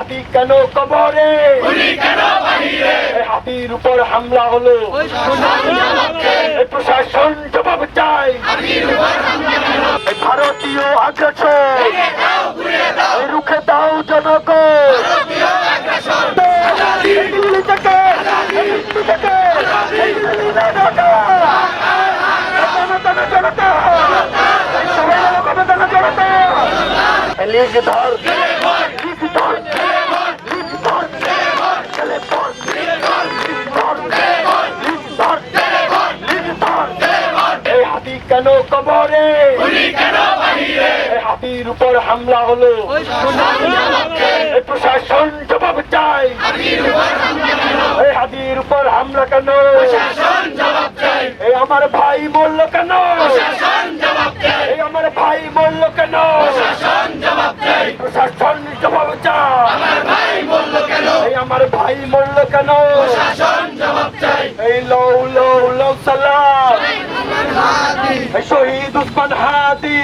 হাতি কেন কবরে, এই হাতির উপর হামলা হলো, এই প্রশাসন জবাব চাই। এই ভারতীয় আগ্রাসন রুখে দাও জনগণ। দিল্লি থেকে লিগ ধর, লিগ ধর, লিগ ধর, চলে পড়, লিগ ধর, লিগ ধর, লিগ ধর। এই হাতি কেন কবরে, এই হাতির উপর হামলা হলো, এই প্রশাসন জবাব চাই। এই হাতির উপর হামলা কেন, এই আমার ভাই মরল কেন, এই আমার ভাই মরল কেন, প্রশাসন জবাব চাই। এই আমার ভাই মরল কেন, এই লও লও লও সালাম, এই শহীদ উসমান হাদি।